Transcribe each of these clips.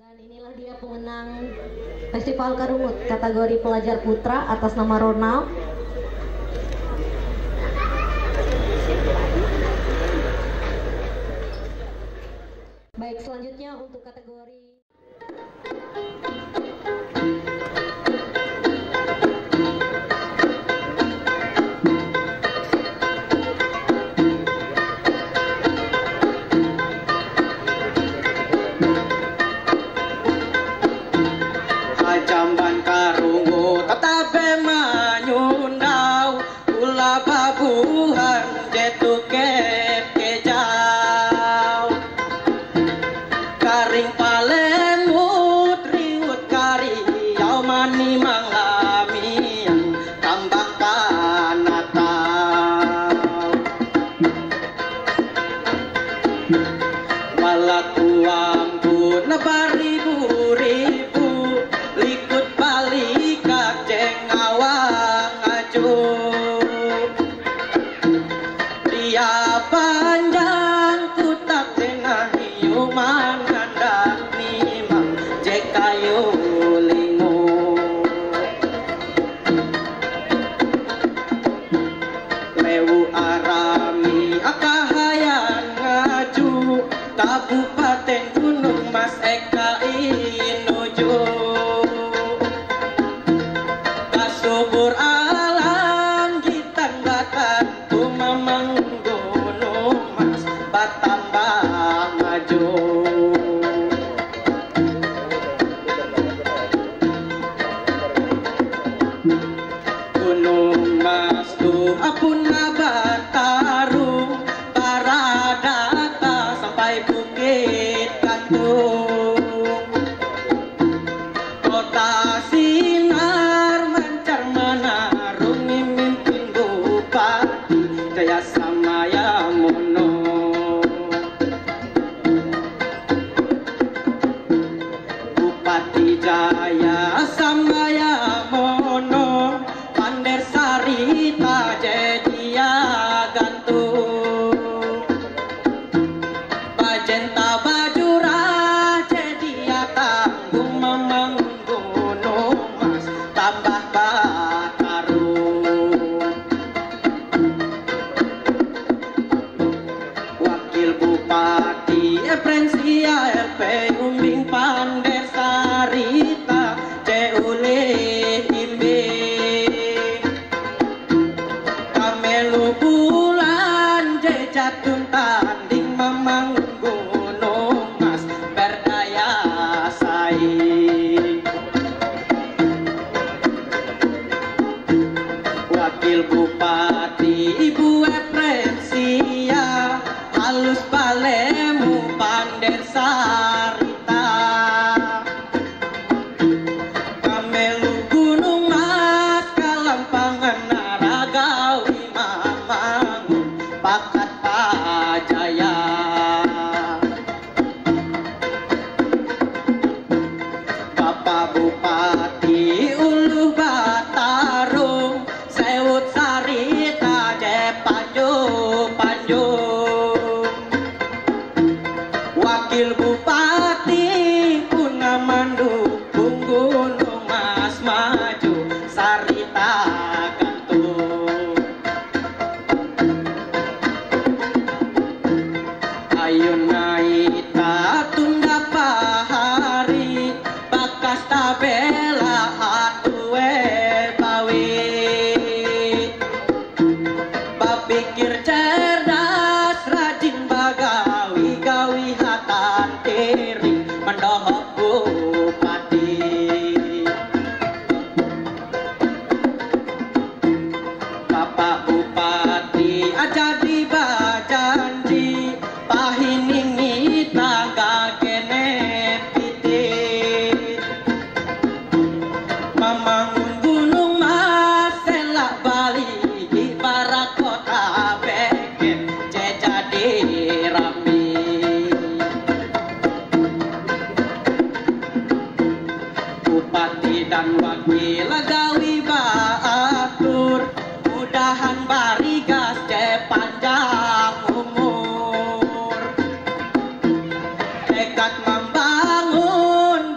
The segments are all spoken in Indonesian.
Dan inilah dia pemenang Festival Karungut kategori pelajar putra atas nama Ronald. Baik, selanjutnya untuk kategori Jamban karungut tetape manyundau kula babuhan jetuket kejau karing palemut riwut kariyau mani manglamian kambang panatau walaku ampun baribu-ribu likut balik kaceng awang ajuk dia panjang kutak tengah hiuman ngandak nimang jek kayu lingu lewu arami akahayan ngaju Kabupaten Gunung Mas Eka Inuju subur alam gitan batan tumamang gunung mas batambah maju gunung mas tu apun batarung para data sampai Bukit Kantung kota sinar menarungi mimpin bupati Jaya Samaya Mono Bupati Jaya Samaya Mono Pander Sarita Jedia Gantung Bajenta Bajura Jedia Tanggung Mamang Gunung Mas tambah Bupati Prensia LP Umbing Pander Sarita Ceule Imbe Kamelu bulan jejatun tanding Mamang Gunung Mas berdaya saing Wakil Bupati Ibu Prensia halus balemu Pander Sarita Kamelu Gunung Mas kalampangan naragawi Mamangun bakat pajaya Bapak Bupati Ulu Batarung Sewut Sarita Jepanjung Wakil Bupati Puna mendukung Gunung Mas maju Sarita Gantung Ayun naita tunda pahari bakas tabela atue bawi bapikir cerdas rajin bagawi gawi hatan tiring mendohok bupati Bapak Bupati aja dibajanji pahiningi tangga kene pitit Mamangun Gunung Mas selak bali di barat kota beken jadi rapi Bupati dan wakil gawi baatur mudahan barigas panjang umur tekad membangun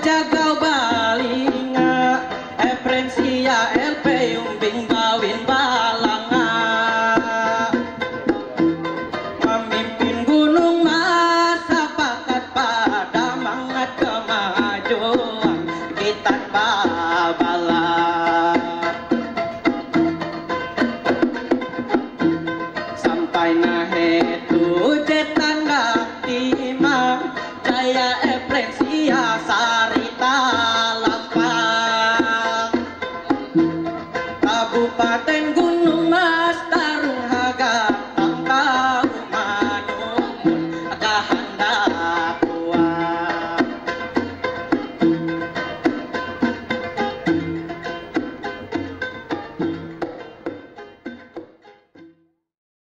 jaga